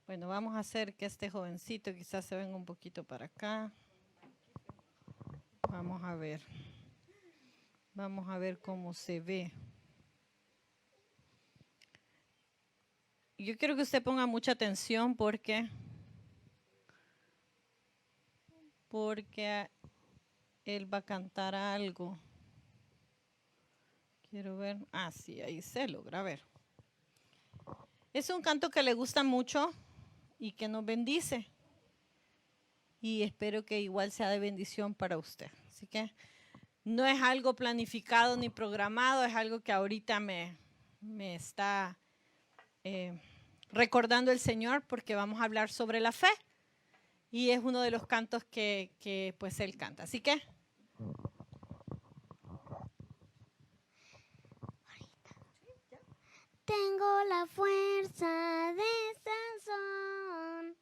Bueno, vamos a hacer que este jovencito quizás se venga un poquito para acá. Vamos a ver. Vamos a ver cómo se ve. Yo quiero que usted ponga mucha atención porque él va a cantar algo. Quiero ver. Ah, sí, ahí se logra ver. Es un canto que le gusta mucho y que nos bendice. Y espero que igual sea de bendición para usted. Así que no es algo planificado ni programado, es algo que ahorita me está recordando el Señor porque vamos a hablar sobre la fe. Y es uno de los cantos que pues él canta. Así que tengo la fuerza de Sansón,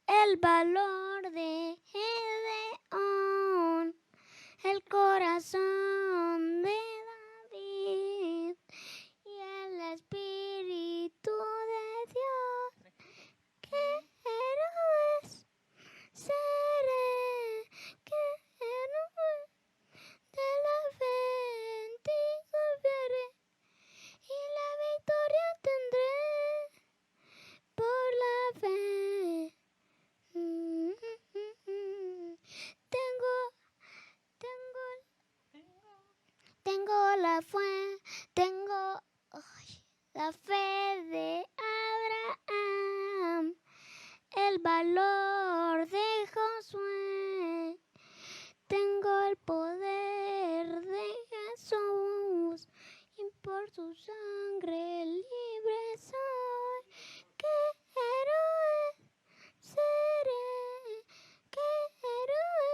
el valor de Gedeón, el corazón de David y el Espíritu de Dios. ¿Qué héroes seré? ¿Qué héroe de la fe en ti confiaré? Y la victoria tendré por la fe. Tengo la fe de Abraham, el valor de Josué. Tengo el poder de Jesús y por su sangre libre soy. ¿Qué héroe seré? ¿Qué héroe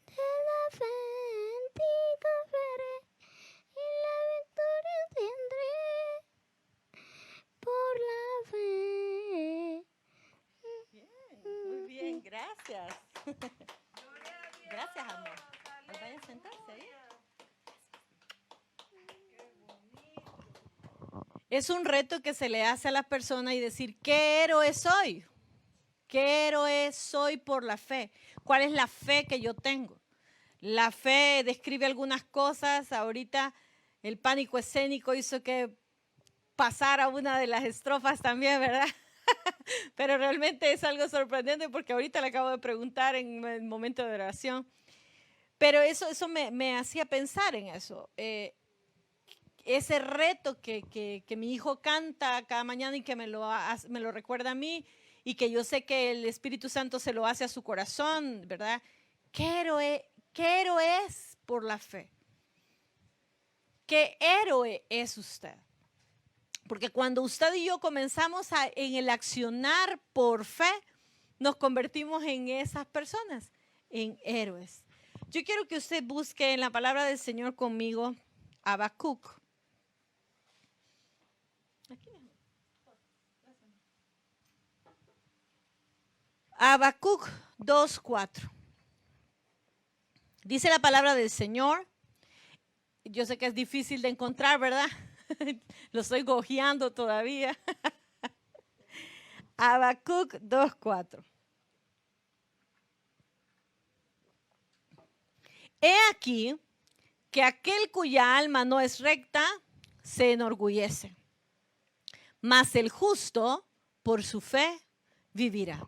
de la fe en ti confiaré? Y la victoria tendré por la fe. muy bien, gracias. Gracias, amor. Vaya a sentarse ahí. Es un reto que se le hace a las personas y decir, ¿qué héroe soy? ¿Qué héroe soy por la fe? ¿Cuál es la fe que yo tengo? La fe describe algunas cosas. Ahorita el pánico escénico hizo que pasara una de las estrofas también, ¿verdad? Pero realmente es algo sorprendente porque ahorita le acabo de preguntar en el momento de oración. Pero eso me hacía pensar en eso. Ese reto que mi hijo canta cada mañana y que me lo recuerda a mí y que yo sé que el Espíritu Santo se lo hace a su corazón, ¿verdad? ¿Qué héroe es por la fe? ¿Qué héroe es usted? Porque cuando usted y yo comenzamos en el accionar por fe, nos convertimos en esas personas, en héroes. Yo quiero que usted busque en la palabra del Señor conmigo Habacuc. Habacuc 2:4. Dice la palabra del Señor. Yo sé que es difícil de encontrar, ¿verdad? Lo estoy gojeando todavía. Habacuc 2:4. He aquí que aquel cuya alma no es recta se enorgullece, mas el justo por su fe vivirá.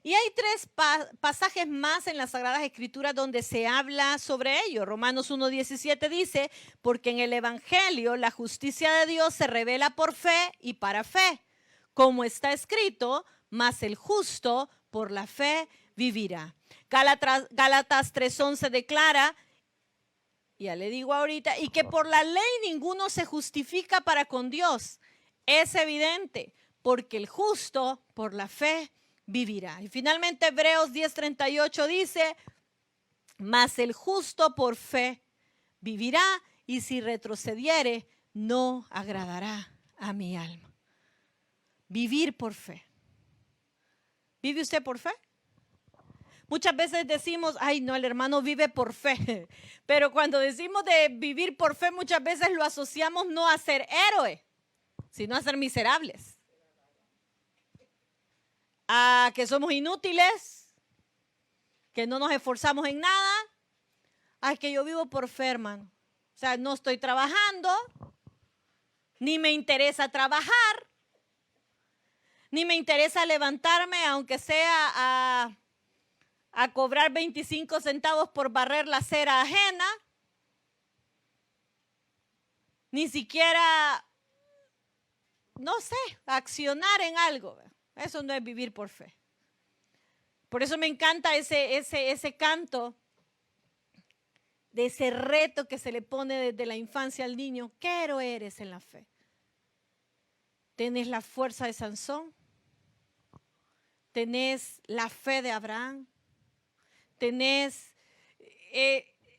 Y hay tres pasajes más en las Sagradas Escrituras donde se habla sobre ello. Romanos 1:17 dice, porque en el Evangelio la justicia de Dios se revela por fe y para fe, como está escrito, mas el justo por la fe vivirá. Gálatas 3:11 declara, ya le digo ahorita, y que por la ley ninguno se justifica para con Dios. Es evidente, porque el justo por la fe vivirá. Y finalmente Hebreos 10:38 dice, mas el justo por fe vivirá, y si retrocediere, no agradará a mi alma. Vivir por fe. ¿Vive usted por fe? Muchas veces decimos, ay no, el hermano vive por fe. Pero cuando decimos de vivir por fe, muchas veces lo asociamos no a ser héroe, sino a ser miserables. a que somos inútiles, que no nos esforzamos en nada, a que yo vivo por fe, hermano. O sea, no estoy trabajando, ni me interesa trabajar, ni me interesa levantarme, aunque sea a cobrar 25 centavos por barrer la acera ajena. Ni siquiera, no sé, accionar en algo. Eso no es vivir por fe. Por eso me encanta ese canto, de ese reto que se le pone desde la infancia al niño. ¿Qué héroe eres en la fe? ¿Tenés la fuerza de Sansón? ¿Tenés la fe de Abraham? ¿Tenés...?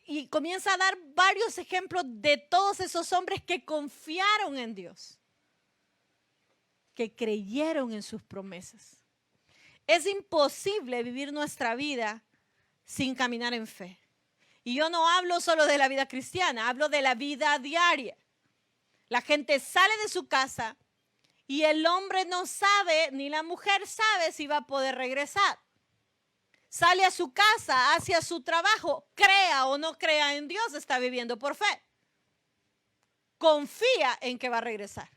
Y comienza a dar varios ejemplos de todos esos hombres que confiaron en Dios, que creyeron en sus promesas. Es imposible vivir nuestra vida sin caminar en fe. Y yo no hablo solo de la vida cristiana, hablo de la vida diaria. La gente sale de su casa y el hombre no sabe, ni la mujer sabe si va a poder regresar. Sale a su casa, hacia su trabajo, crea o no crea en Dios, está viviendo por fe. Confía en que va a regresar.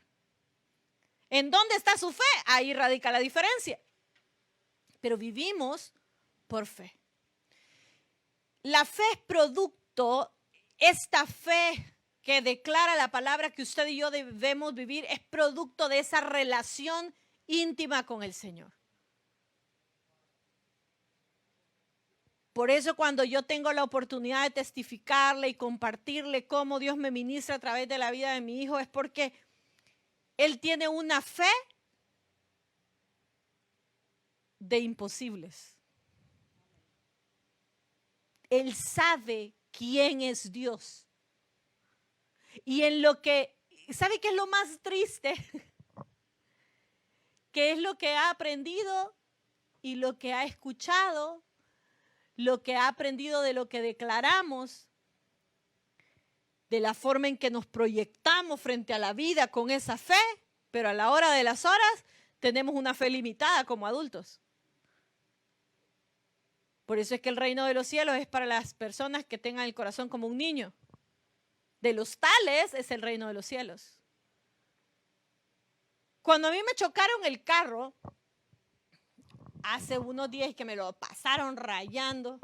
¿En dónde está su fe? Ahí radica la diferencia. Pero vivimos por fe. La fe es producto, esta fe que declara la palabra que usted y yo debemos vivir, es producto de esa relación íntima con el Señor. Por eso cuando yo tengo la oportunidad de testificarle y compartirle cómo Dios me ministra a través de la vida de mi hijo, es porque él tiene una fe de imposibles. Él sabe quién es Dios. Y en lo que, ¿sabe qué es lo más triste? Que es lo que ha aprendido y lo que ha escuchado, lo que ha aprendido de lo que declaramos, de la forma en que nos proyectamos frente a la vida con esa fe, pero a la hora de las horas tenemos una fe limitada como adultos. Por eso es que el reino de los cielos es para las personas que tengan el corazón como un niño. De los tales es el reino de los cielos. Cuando a mí me chocaron el carro, hace unos días que me lo pasaron rayando,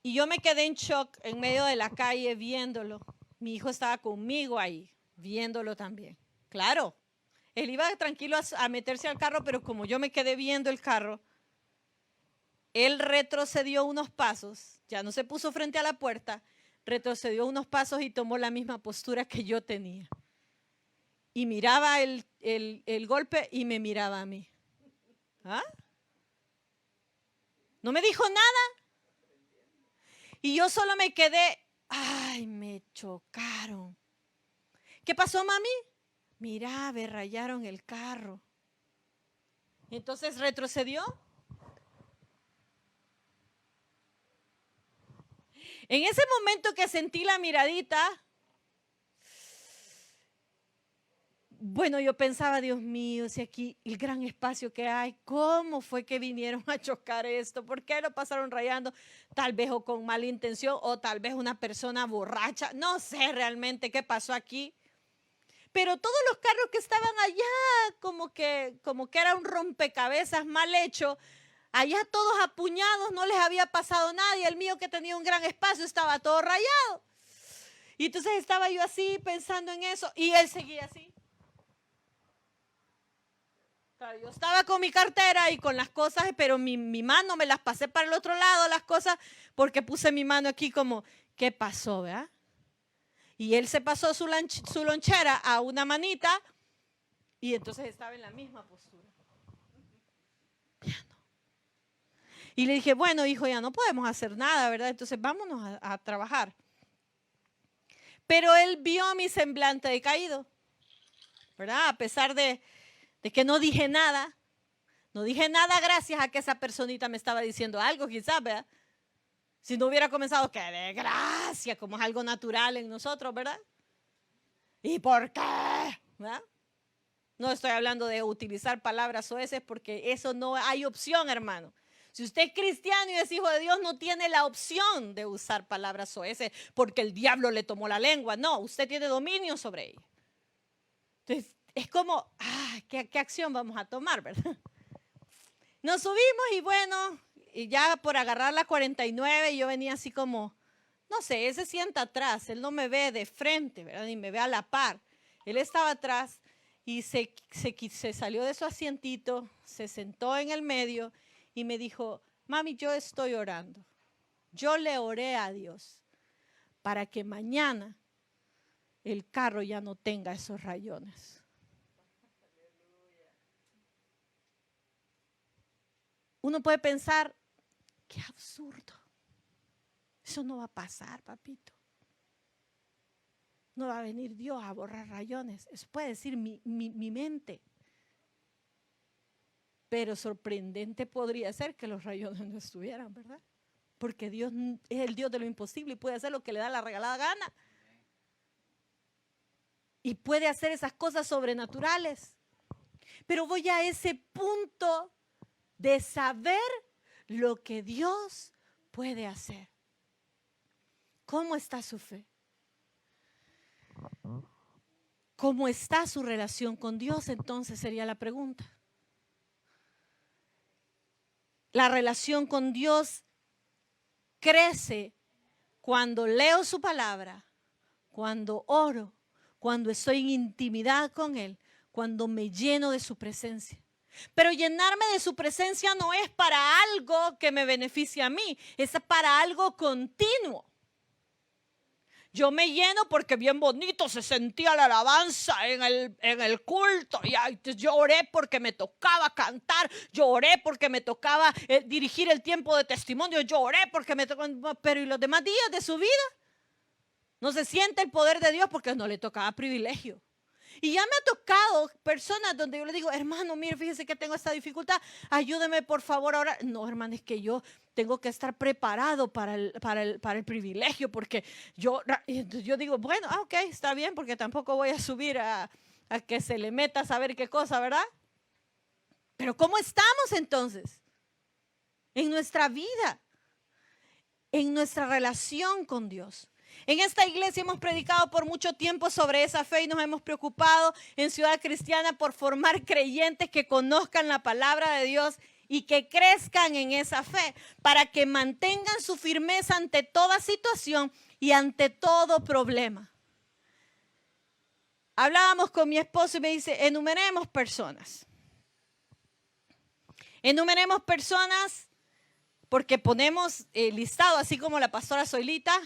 y yo me quedé en shock en medio de la calle viéndolo. Mi hijo estaba conmigo ahí, viéndolo también. Claro, él iba tranquilo a meterse al carro, pero como yo me quedé viendo el carro, él retrocedió unos pasos, ya no se puso frente a la puerta, retrocedió unos pasos y tomó la misma postura que yo tenía. Y miraba el golpe y me miraba a mí. ¿Ah? No me dijo nada. Y yo solo me quedé, ay, me chocaron. ¿Qué pasó, mami? Mira, me rayaron el carro. Y entonces retrocedió. En ese momento que sentí la miradita, bueno, yo pensaba, Dios mío, si aquí el gran espacio que hay, ¿cómo fue que vinieron a chocar esto? ¿Por qué lo pasaron rayando? Tal vez o con mala intención o tal vez una persona borracha. No sé realmente qué pasó aquí. Pero todos los carros que estaban allá, como que era un rompecabezas mal hecho, allá todos apuñados, no les había pasado nada y el mío que tenía un gran espacio estaba todo rayado. Y entonces estaba yo así pensando en eso y él seguía así. Claro, yo estaba con mi cartera y con las cosas, pero mi mano me las pasé para el otro lado, las cosas, porque puse mi mano aquí como, ¿qué pasó, verdad? Y él se pasó su lonchera a una manita y entonces estaba en la misma postura. Y le dije, bueno, hijo, ya no podemos hacer nada, ¿verdad? Entonces vámonos a trabajar. Pero él vio mi semblante decaído, ¿verdad? A pesar de que no dije nada. No dije nada gracias a que esa personita me estaba diciendo algo, quizás, ¿verdad? Si no hubiera comenzado, qué desgracia, como es algo natural en nosotros, ¿verdad? ¿Y por qué? ¿Verdad? No estoy hablando de utilizar palabras soeces porque eso no hay opción, hermano. Si usted es cristiano y es hijo de Dios, no tiene la opción de usar palabras soeces porque el diablo le tomó la lengua. No, usted tiene dominio sobre ella. Entonces, es como, ¿qué acción vamos a tomar, verdad? Nos subimos y bueno, y ya por agarrar la 49, yo venía así como, no sé, él se sienta atrás, él no me ve de frente, ¿verdad? Ni me ve a la par. Él estaba atrás y se salió de su asientito, se sentó en el medio y me dijo, mami, yo estoy orando. Yo le oré a Dios para que mañana el carro ya no tenga esos rayones. Uno puede pensar, qué absurdo. Eso no va a pasar, papito. No va a venir Dios a borrar rayones. Eso puede decir mi mente. Pero sorprendente podría ser que los rayones no estuvieran, ¿verdad? Porque Dios es el Dios de lo imposible y puede hacer lo que le da la regalada gana. Y puede hacer esas cosas sobrenaturales. Pero voy a ese punto de saber lo que Dios puede hacer. ¿Cómo está su fe? ¿Cómo está su relación con Dios? Entonces sería la pregunta. La relación con Dios crece cuando leo su palabra, cuando oro, cuando estoy en intimidad con Él, cuando me lleno de su presencia. Pero llenarme de su presencia no es para algo que me beneficie a mí, es para algo continuo. Yo me lleno porque bien bonito se sentía la alabanza en el culto. Y yo oré porque me tocaba cantar. Yo oré porque me tocaba dirigir el tiempo de testimonio. Yo oré porque me tocaba. Pero ¿y los demás días de su vida? No se siente el poder de Dios porque no le tocaba privilegio. Y ya me ha tocado personas donde yo le digo, hermano, mire, fíjese que tengo esta dificultad, ayúdeme por favor ahora. No, hermano, es que yo tengo que estar preparado para el privilegio, porque yo digo, bueno, ok, está bien, porque tampoco voy a subir a que se le meta a saber qué cosa, ¿verdad? Pero ¿cómo estamos entonces? En nuestra vida, en nuestra relación con Dios. En esta iglesia hemos predicado por mucho tiempo sobre esa fe y nos hemos preocupado en Ciudad Cristiana por formar creyentes que conozcan la palabra de Dios y que crezcan en esa fe para que mantengan su firmeza ante toda situación y ante todo problema. Hablábamos con mi esposo y me dice, enumeremos personas. Enumeremos personas porque ponemos listado, así como la pastora Zoilita.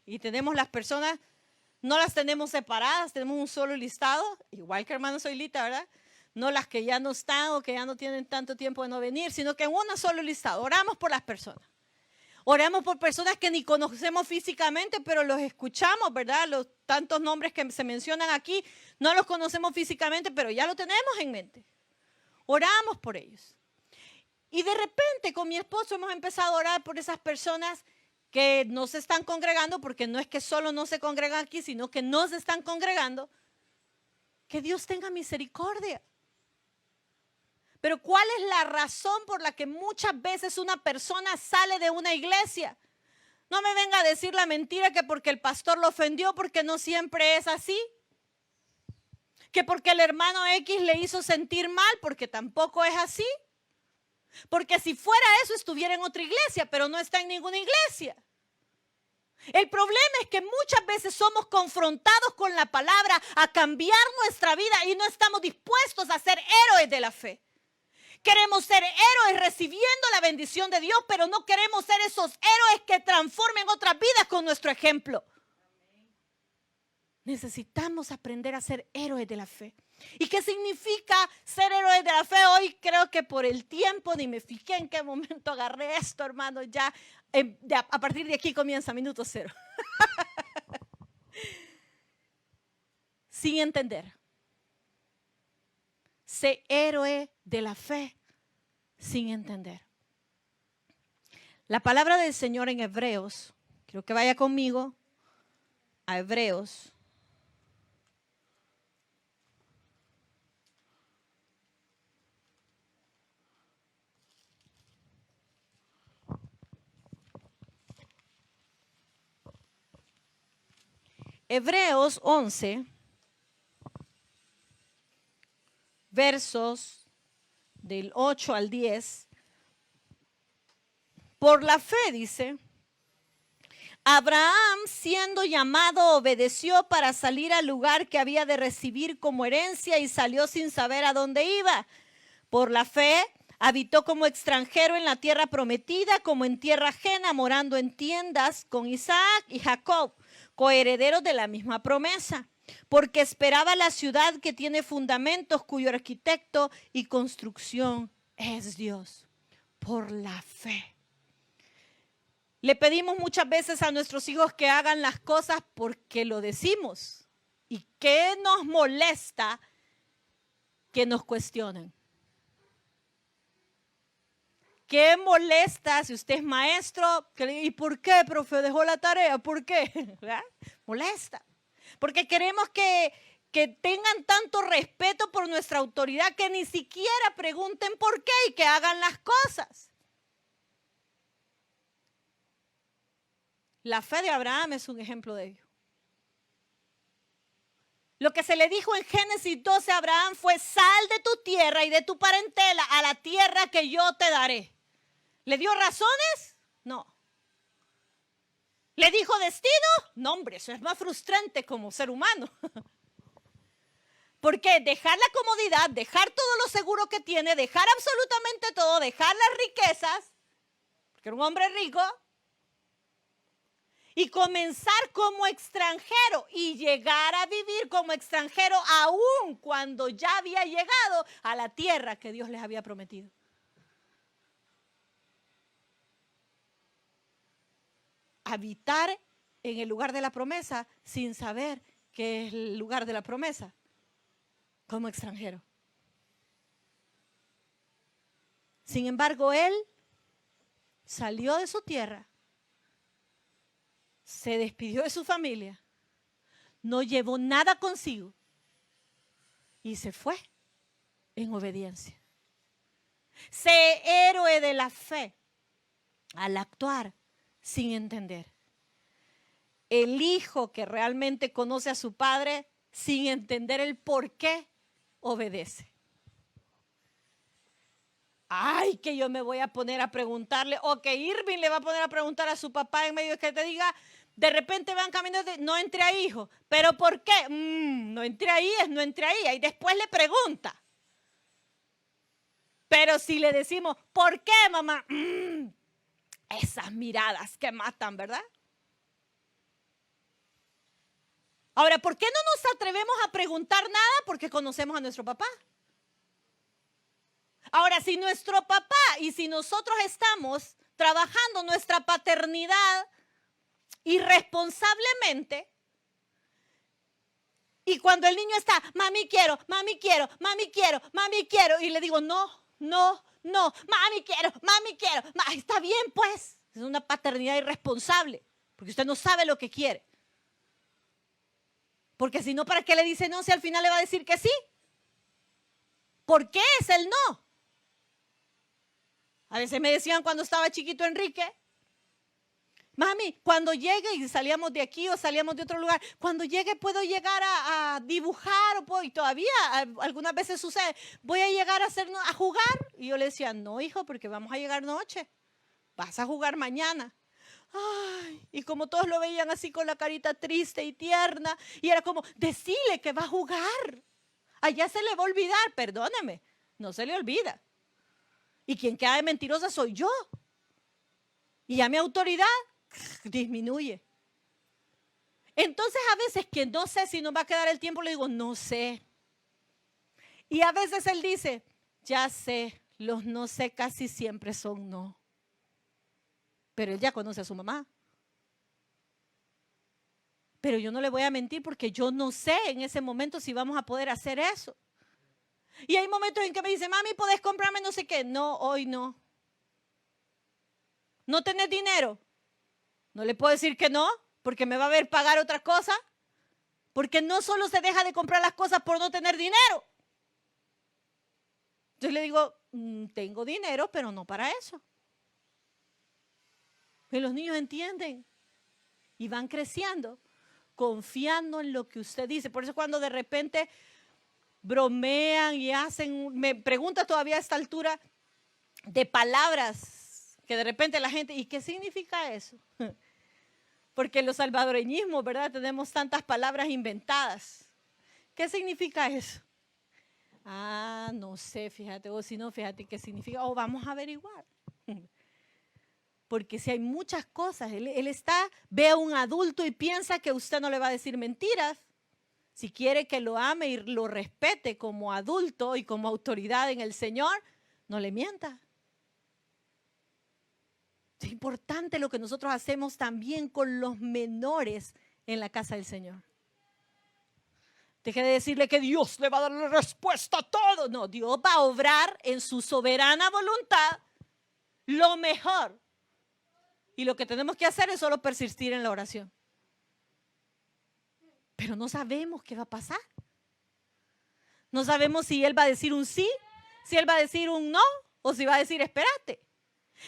Y tenemos las personas, no las tenemos separadas, tenemos un solo listado, igual que hermano Zoilita, ¿verdad? No las que ya no están o que ya no tienen tanto tiempo de no venir, sino que en un solo listado. Oramos por las personas. Oramos por personas que ni conocemos físicamente, pero los escuchamos, ¿verdad? Los tantos nombres que se mencionan aquí, no los conocemos físicamente, pero ya lo tenemos en mente. Oramos por ellos. Y de repente con mi esposo hemos empezado a orar por esas personas que no se están congregando, porque no es que solo no se congregan aquí, sino que no se están congregando, que Dios tenga misericordia. Pero ¿cuál es la razón por la que muchas veces una persona sale de una iglesia? No me venga a decir la mentira que porque el pastor lo ofendió, porque no siempre es así. Que porque el hermano X le hizo sentir mal, porque tampoco es así. Porque si fuera eso estuviera en otra iglesia, pero no está en ninguna iglesia. El problema es que muchas veces somos confrontados con la palabra a cambiar nuestra vida y no estamos dispuestos a ser héroes de la fe. Queremos ser héroes recibiendo la bendición de Dios, pero no queremos ser esos héroes que transformen otras vidas con nuestro ejemplo. Necesitamos aprender a ser héroes de la fe. ¿Y qué significa ser héroes de la fe? Hoy creo que por el tiempo, ni me fijé en qué momento agarré esto, hermano, ya a partir de aquí comienza minuto cero. Sin entender. Sé héroe de la fe sin entender. La palabra del Señor en Hebreos, quiero que vaya conmigo a Hebreos. Hebreos 11, versos del 8 al 10. Por la fe, dice, Abraham, siendo llamado, obedeció para salir al lugar que había de recibir como herencia y salió sin saber a dónde iba. Por la fe, habitó como extranjero en la tierra prometida, como en tierra ajena, morando en tiendas con Isaac y Jacob, coherederos de la misma promesa, porque esperaba la ciudad que tiene fundamentos, cuyo arquitecto y construcción es Dios. Por la fe. Le pedimos muchas veces a nuestros hijos que hagan las cosas porque lo decimos. ¿Y qué nos molesta que nos cuestionen? ¿Qué molesta si usted es maestro? ¿Y por qué, profe? ¿Dejó la tarea? ¿Por qué? ¿Verdad? Molesta. Porque queremos que tengan tanto respeto por nuestra autoridad que ni siquiera pregunten por qué y que hagan las cosas. La fe de Abraham es un ejemplo de ello. Lo que se le dijo en Génesis 12 a Abraham fue: sal de tu tierra y de tu parentela a la tierra que yo te daré. ¿Le dio razones? No. ¿Le dijo destino? No, hombre, eso es más frustrante como ser humano. Porque dejar la comodidad, dejar todo lo seguro que tiene, dejar absolutamente todo, dejar las riquezas, porque era un hombre rico, y comenzar como extranjero y llegar a vivir como extranjero aún cuando ya había llegado a la tierra que Dios les había prometido. Habitar en el lugar de la promesa sin saber que es el lugar de la promesa, como extranjero. Sin embargo, él salió de su tierra, se despidió de su familia, no llevó nada consigo y se fue en obediencia. Sé héroe de la fe al actuar sin entender. El hijo que realmente conoce a su padre sin entender el por qué obedece. Ay, que yo me voy a poner a preguntarle, o que Irving le va a poner a preguntar a su papá en medio de que te diga, de repente van caminando, no entré ahí, hijo. ¿Pero por qué? No entré ahí, no entré ahí. Y después le pregunta. Pero si le decimos, ¿por qué, mamá? Esas miradas que matan, ¿verdad? Ahora, ¿por qué no nos atrevemos a preguntar nada? Porque conocemos a nuestro papá. Ahora, si nuestro papá y si nosotros estamos trabajando nuestra paternidad irresponsablemente, y cuando el niño está, mami quiero, mami quiero, mami quiero, mami quiero, y le digo, no, mami quiero, está bien pues, es una paternidad irresponsable, porque usted no sabe lo que quiere. Porque si no, ¿para qué le dice no si al final le va a decir que sí? ¿Por qué es el no? A veces me decían cuando estaba chiquito Enrique, mami, cuando llegue, y salíamos de aquí o salíamos de otro lugar, cuando llegue puedo llegar a dibujar, y todavía algunas veces sucede, voy a llegar a jugar. Y yo le decía, no hijo, porque vamos a llegar noche, vas a jugar mañana. Ay, y como todos lo veían así con la carita triste y tierna, y era como, decile que va a jugar, allá se le va a olvidar, perdóneme, no se le olvida. Y quien queda de mentirosa soy yo. Y ya mi autoridad disminuye. Entonces a veces que no sé si nos va a quedar el tiempo, le digo, no sé. Y a veces él dice, ya sé, los no sé casi siempre son no. Pero él ya conoce a su mamá. Pero yo no le voy a mentir porque yo no sé en ese momento si vamos a poder hacer eso. Y hay momentos en que me dice, mami, ¿podés comprarme no sé qué? No, hoy no. ¿No tenés dinero? No le puedo decir que no, porque me va a ver pagar otra cosa. Porque no solo se deja de comprar las cosas por no tener dinero. Entonces le digo, tengo dinero, pero no para eso. Y los niños entienden y van creciendo. confiando en lo que usted dice. Por eso cuando de repente bromean y me pregunta todavía a esta altura de palabras que de repente la gente, ¿y qué significa eso? Porque en los salvadoreñismos, ¿verdad? Tenemos tantas palabras inventadas. ¿Qué significa eso? Ah, no sé, fíjate, o si no, fíjate qué significa, o vamos a averiguar. Porque si hay muchas cosas, él ve a un adulto y piensa que usted no le va a decir mentiras. Si quiere que lo ame y lo respete como adulto y como autoridad en el Señor, no le mienta. Es importante lo que nosotros hacemos también con los menores en la casa del Señor. Deje de decirle que Dios le va a dar la respuesta a todo. No, Dios va a obrar en su soberana voluntad lo mejor. Y lo que tenemos que hacer es solo persistir en la oración. Pero no sabemos qué va a pasar. No sabemos si Él va a decir un sí, si Él va a decir un no, o si va a decir espérate.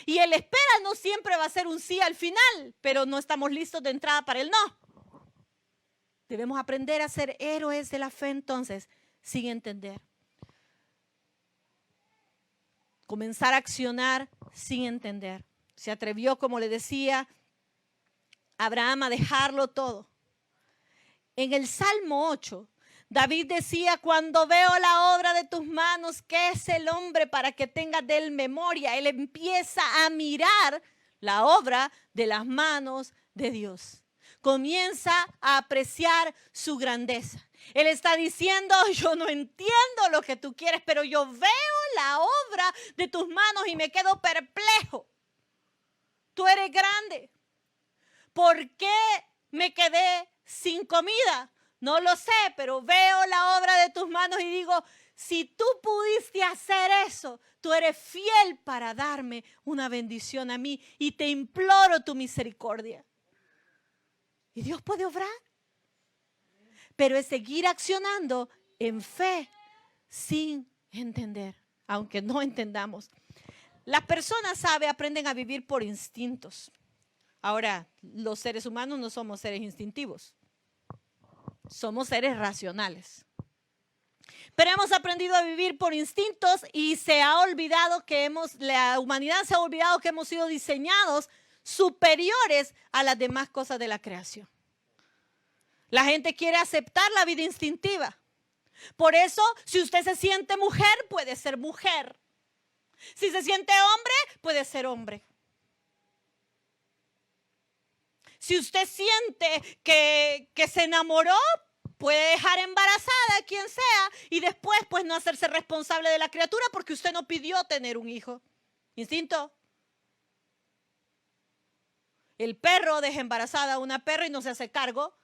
Y el espera no siempre va a ser un sí al final, pero no estamos listos de entrada para el no. Debemos aprender a ser héroes de la fe entonces, sin entender. Comenzar a accionar sin entender. Se atrevió, como le decía, Abraham a dejarlo todo. En el Salmo 8, David decía, cuando veo la obra de tus manos, ¿qué es el hombre para que tengas de él memoria? Él empieza a mirar la obra de las manos de Dios. Comienza a apreciar su grandeza. Él está diciendo, yo no entiendo lo que tú quieres, pero yo veo la obra de tus manos y me quedo perplejo. Tú eres grande. ¿Por qué me quedé sin comida? No lo sé, pero veo la obra de tus manos y digo, si tú pudiste hacer eso, tú eres fiel para darme una bendición a mí y te imploro tu misericordia. Y Dios puede obrar, pero es seguir accionando en fe sin entender, aunque no entendamos. Las personas sabias aprenden a vivir por instintos. Ahora, los seres humanos no somos seres instintivos, somos seres racionales. Pero hemos aprendido a vivir por instintos y se ha olvidado que la humanidad se ha olvidado que hemos sido diseñados superiores a las demás cosas de la creación. La gente quiere aceptar la vida instintiva. Por eso, si usted se siente mujer, puede ser mujer. Si se siente hombre, puede ser hombre. Si usted siente que se enamoró, puede dejar embarazada a quien sea y después pues no hacerse responsable de la criatura porque usted no pidió tener un hijo. Instinto. El perro deja embarazada a una perra y no se hace cargo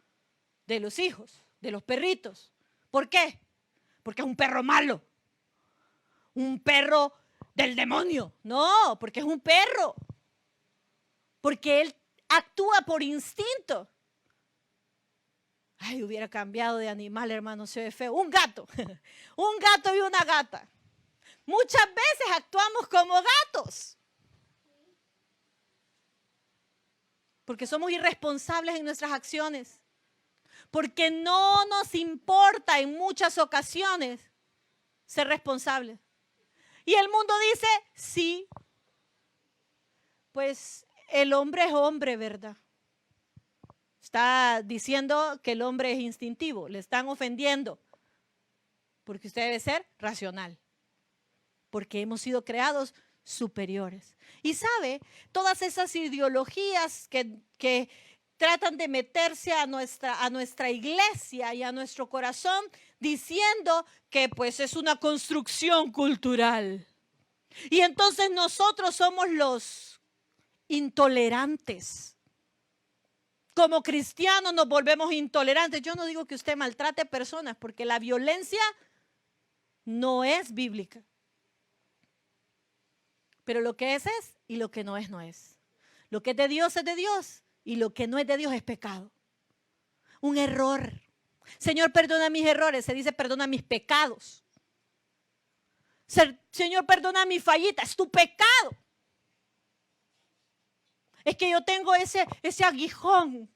de los hijos, de los perritos. ¿Por qué? Porque es un perro malo. Un perro del demonio. No, porque es un perro. Porque él actúa por instinto. Ay, hubiera cambiado de animal, hermano, se ve feo. Un gato. Un gato y una gata. Muchas veces actuamos como gatos. Porque somos irresponsables en nuestras acciones. Porque no nos importa en muchas ocasiones ser responsables. Y el mundo dice, sí, pues el hombre es hombre, ¿verdad? Está diciendo que el hombre es instintivo, le están ofendiendo. Porque usted debe ser racional. Porque hemos sido creados superiores. Y sabe, todas esas ideologías que tratan de meterse a nuestra iglesia y a nuestro corazón diciendo que pues es una construcción cultural. Y entonces nosotros somos los intolerantes. Como cristianos nos volvemos intolerantes. Yo no digo que usted maltrate personas porque la violencia no es bíblica. Pero lo que es y lo que no es, no es. Lo que es de Dios es de Dios y lo que no es de Dios es pecado. Un error. Señor, perdona mis errores. Se dice perdona mis pecados. Señor, perdona mi fallita. Es tu pecado. Es que yo tengo ese aguijón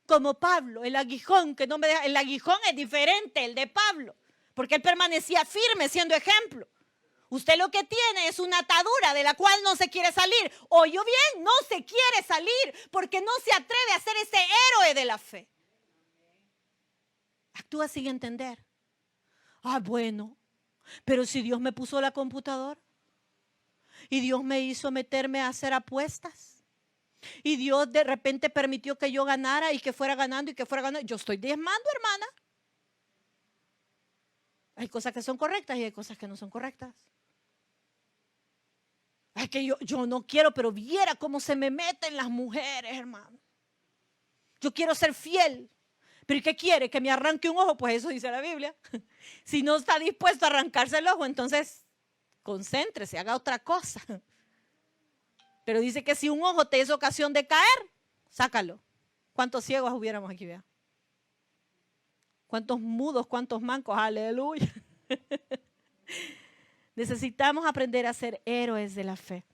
como Pablo, el aguijón que no me deja. El aguijón es diferente, el de Pablo, porque él permanecía firme siendo ejemplo. Usted lo que tiene es una atadura de la cual no se quiere salir. Oyó bien, no se quiere salir porque no se atreve a ser ese héroe de la fe. Actúa sin entender. Ah, bueno, pero si Dios me puso la computadora y Dios me hizo meterme a hacer apuestas y Dios de repente permitió que yo ganara y que fuera ganando y que fuera ganando. Yo estoy diezmando, hermana. Hay cosas que son correctas y hay cosas que no son correctas. Es que yo no quiero, pero viera cómo se me meten las mujeres, hermano. Yo quiero ser fiel. ¿Pero qué quiere? ¿Que me arranque un ojo? Pues eso dice la Biblia. Si no está dispuesto a arrancarse el ojo, entonces concéntrese, haga otra cosa. Pero dice que si un ojo te es ocasión de caer, sácalo. ¿Cuántos ciegos hubiéramos aquí? Vea? ¿Cuántos mudos? ¿Cuántos mancos? Aleluya. Necesitamos aprender a ser héroes de la fe.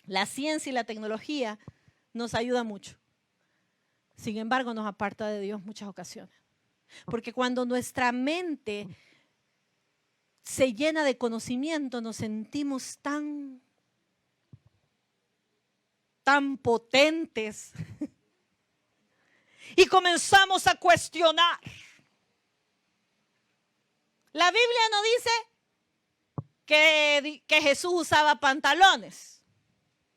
La ciencia y la tecnología nos ayudan mucho. Sin embargo, nos aparta de Dios muchas ocasiones. Porque cuando nuestra mente se llena de conocimiento, nos sentimos tan potentes. Y comenzamos a cuestionar. La Biblia no dice que Jesús usaba pantalones.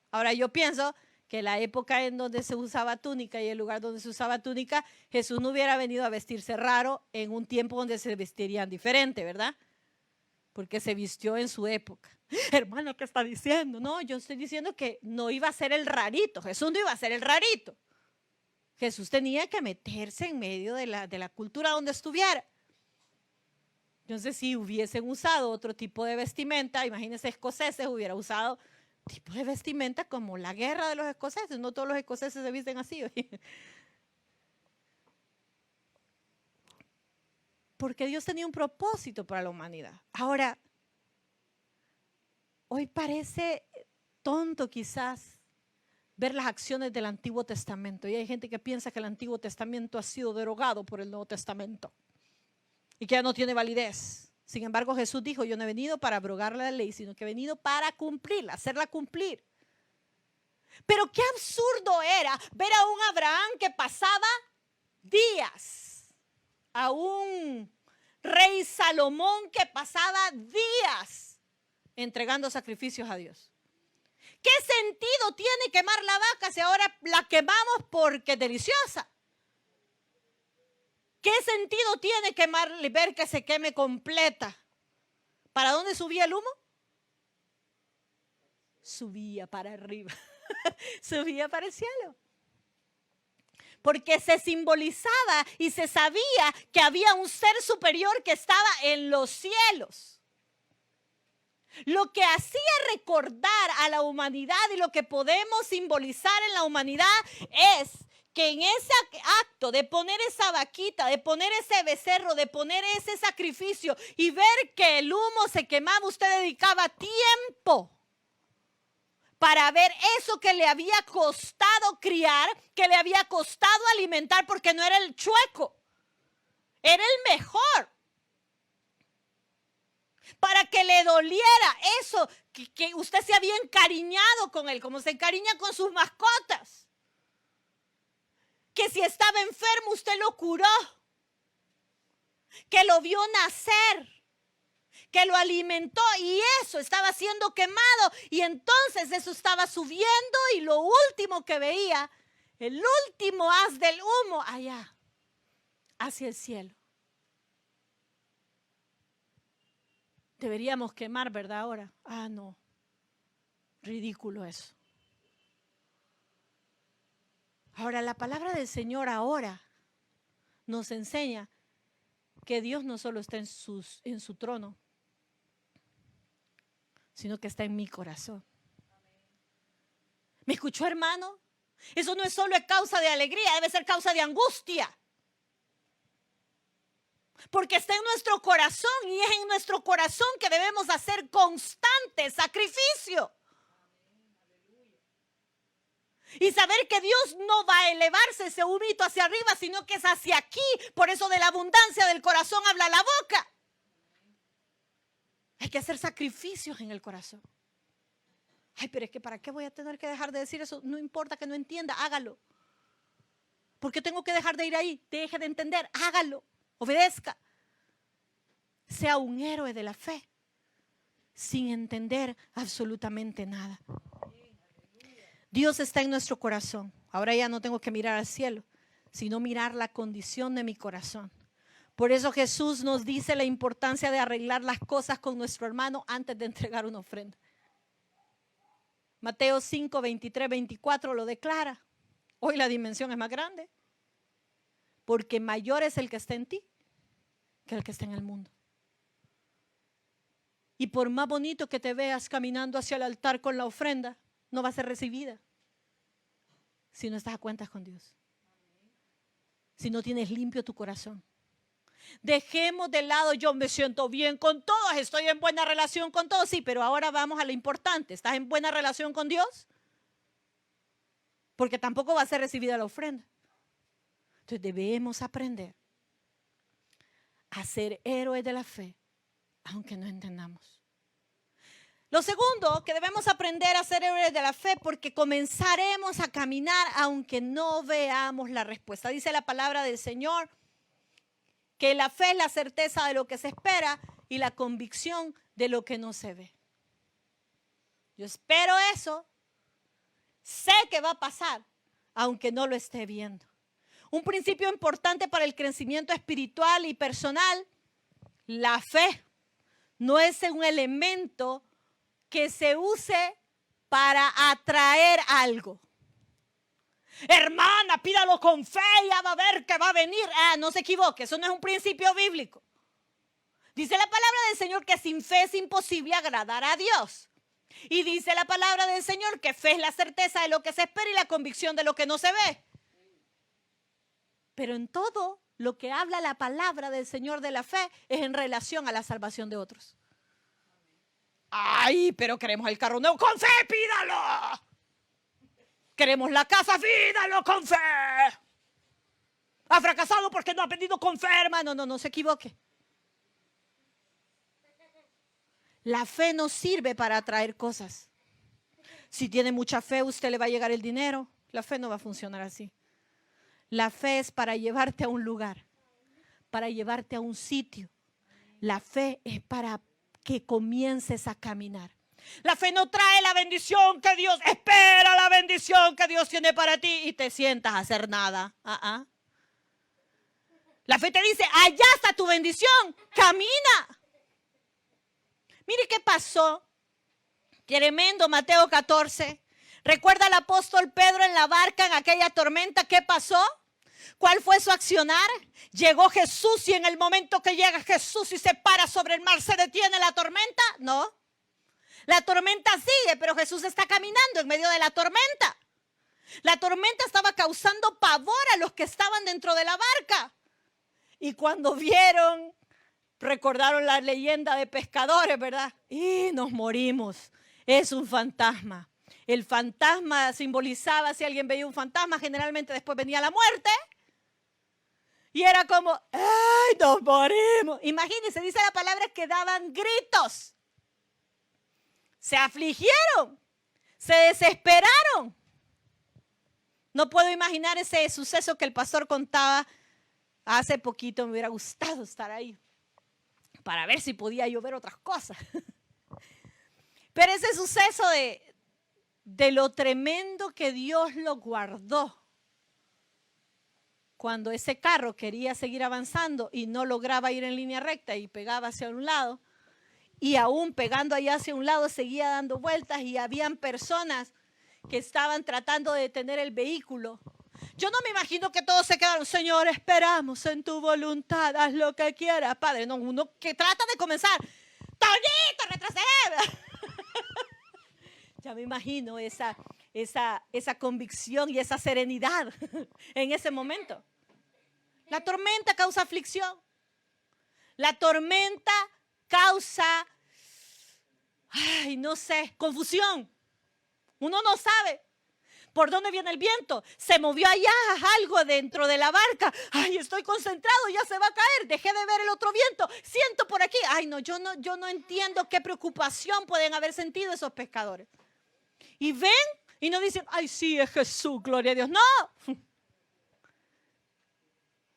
Ahora yo pienso que la época en donde se usaba túnica y el lugar donde se usaba túnica, Jesús no hubiera venido a vestirse raro en un tiempo donde se vestirían diferente, ¿verdad? Porque se vistió en su época. Hermano, ¿qué está diciendo? No, yo estoy diciendo que no iba a ser el rarito. Jesús no iba a ser el rarito. Jesús tenía que meterse en medio de la cultura donde estuviera. Entonces, si hubiesen usado otro tipo de vestimenta, imagínense, escoceses hubiera usado tipo de vestimenta como la guerra de los escoceses. No todos los escoceses se visten así. Porque Dios tenía un propósito para la humanidad. Ahora, hoy parece tonto quizás ver las acciones del Antiguo Testamento. Y hay gente que piensa que el Antiguo Testamento ha sido derogado por el Nuevo Testamento y que ya no tiene validez. Sin embargo, Jesús dijo, yo no he venido para abrogar la ley, sino que he venido para cumplirla, hacerla cumplir. Pero qué absurdo era ver a un Abraham que pasaba días, a un rey Salomón que pasaba días entregando sacrificios a Dios. ¿Qué sentido tiene quemar la vaca si ahora la quemamos porque es deliciosa? ¿Qué sentido tiene ver que se queme completa? ¿Para dónde subía el humo? Subía para arriba, subía para el cielo. Porque se simbolizaba y se sabía que había un ser superior que estaba en los cielos. Lo que hacía recordar a la humanidad y lo que podemos simbolizar en la humanidad es que en ese acto de poner esa vaquita, de poner ese becerro, de poner ese sacrificio y ver que el humo se quemaba, usted dedicaba tiempo para ver eso que le había costado criar, que le había costado alimentar, porque no era el chueco, era el mejor. Para que le doliera eso, que usted se había encariñado con él, como se encariña con sus mascotas. Que si estaba enfermo usted lo curó, que lo vio nacer, que lo alimentó y eso estaba siendo quemado y entonces eso estaba subiendo y lo último que veía, el último haz del humo allá, hacia el cielo. Deberíamos quemar, ¿verdad? Ahora. Ah, no. Ridículo eso. Ahora, la palabra del Señor ahora nos enseña que Dios no solo está en su trono, sino que está en mi corazón. ¿Me escuchó, hermano? Eso no es solo causa de alegría, debe ser causa de angustia. Porque está en nuestro corazón y es en nuestro corazón que debemos hacer constante sacrificio. Y saber que Dios no va a elevarse ese humito hacia arriba, sino que es hacia aquí. Por eso de la abundancia del corazón habla la boca. Hay que hacer sacrificios en el corazón. Ay, pero es que ¿para qué voy a tener que dejar de decir eso? No importa que no entienda, hágalo. ¿Por qué tengo que dejar de ir ahí? Deje de entender, hágalo, obedezca. Sea un héroe de la fe, sin entender absolutamente nada. Dios está en nuestro corazón. Ahora ya no tengo que mirar al cielo, sino mirar la condición de mi corazón. Por eso Jesús nos dice la importancia de arreglar las cosas con nuestro hermano antes de entregar una ofrenda. Mateo 5, 23, 24 lo declara. Hoy la dimensión es más grande. Porque mayor es el que está en ti que el que está en el mundo. Y por más bonito que te veas caminando hacia el altar con la ofrenda, no va a ser recibida si no estás a cuentas con Dios. Si no tienes limpio tu corazón. Dejemos de lado, yo me siento bien con todos, estoy en buena relación con todos. Sí, pero ahora vamos a lo importante. ¿Estás en buena relación con Dios? Porque tampoco va a ser recibida la ofrenda. Entonces debemos aprender a ser héroes de la fe, aunque no entendamos. Lo segundo, que debemos aprender a ser héroes de la fe, porque comenzaremos a caminar aunque no veamos la respuesta. Dice la palabra del Señor que la fe es la certeza de lo que se espera y la convicción de lo que no se ve. Yo espero eso, sé que va a pasar, aunque no lo esté viendo. Un principio importante para el crecimiento espiritual y personal, la fe no es un elemento que se use para atraer algo. Hermana, pídalo con fe, ya va a ver que va a venir. No se equivoque, eso no es un principio bíblico. Dice la palabra del Señor que sin fe es imposible agradar a Dios. Y dice la palabra del Señor que fe es la certeza de lo que se espera y la convicción de lo que no se ve. Pero en todo lo que habla la palabra del Señor de la fe es en relación a la salvación de otros. Ay, pero queremos el carro nuevo. ¡Con fe, pídalo! Queremos la casa, pídalo con fe. Ha fracasado porque no ha pedido con fe, hermano. No se equivoque. La fe no sirve para atraer cosas. Si tiene mucha fe, usted le va a llegar el dinero. La fe no va a funcionar así. La fe es para llevarte a un lugar, para llevarte a un sitio. La fe es para que comiences a caminar. La fe no trae la bendición que Dios espera, la bendición que Dios tiene para ti y te sientas a hacer nada. La fe te dice, allá está tu bendición, camina. Mire qué pasó. Tremendo, Mateo 14. ¿Recuerda al apóstol Pedro en la barca en aquella tormenta? ¿Qué pasó? ¿Cuál fue su accionar? Llegó Jesús y en el momento que llega Jesús y se para sobre el mar, ¿se detiene la tormenta? No. La tormenta sigue, pero Jesús está caminando en medio de la tormenta. La tormenta estaba causando pavor a los que estaban dentro de la barca. Y cuando vieron, recordaron la leyenda de pescadores, ¿verdad? Y nos morimos. Es un fantasma. El fantasma simbolizaba, si alguien veía un fantasma, generalmente después venía la muerte. Y era como, ¡ay, nos morimos! Imagínense, dice la palabra que daban gritos. Se afligieron, se desesperaron. No puedo imaginar ese suceso que el pastor contaba hace poquito. Me hubiera gustado estar ahí para ver si podía yo ver otras cosas. Pero ese suceso de lo tremendo que Dios lo guardó. Cuando ese carro quería seguir avanzando y no lograba ir en línea recta y pegaba hacia un lado. Y aún pegando allá hacia un lado seguía dando vueltas y habían personas que estaban tratando de detener el vehículo. Yo no me imagino que todos se quedaron, Señor, esperamos en tu voluntad, haz lo que quieras, Padre. No, uno que trata de comenzar, Toñito, retroceda. Ya me imagino esa convicción y esa serenidad en ese momento. La tormenta causa aflicción. La tormenta causa, no sé, confusión. Uno no sabe. ¿Por dónde viene el viento? Se movió allá algo dentro de la barca. Ay, estoy concentrado, ya se va a caer. Dejé de ver el otro viento. Siento por aquí. Ay, no, yo no entiendo qué preocupación pueden haber sentido esos pescadores. Y ven y no dicen, ay, sí, es Jesús, gloria a Dios. No.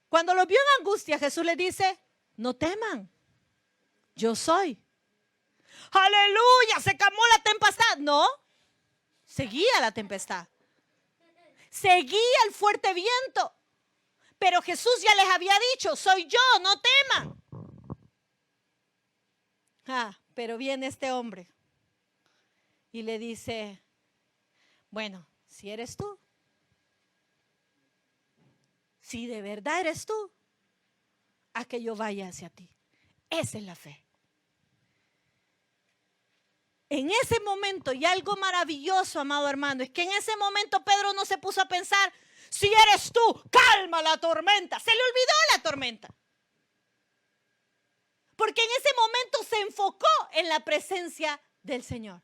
Cuando los vio en angustia, Jesús les dice, no teman, yo soy. Aleluya, se calmó la tempestad. No, seguía la tempestad. Seguía el fuerte viento. Pero Jesús ya les había dicho, soy yo, no teman. Pero viene este hombre y le dice, bueno, si eres tú, si de verdad eres tú, a que yo vaya hacia ti. Esa es la fe. En ese momento, y algo maravilloso, amado hermano, es que en ese momento Pedro no se puso a pensar, si eres tú, calma la tormenta. Se le olvidó la tormenta. Porque en ese momento se enfocó en la presencia del Señor.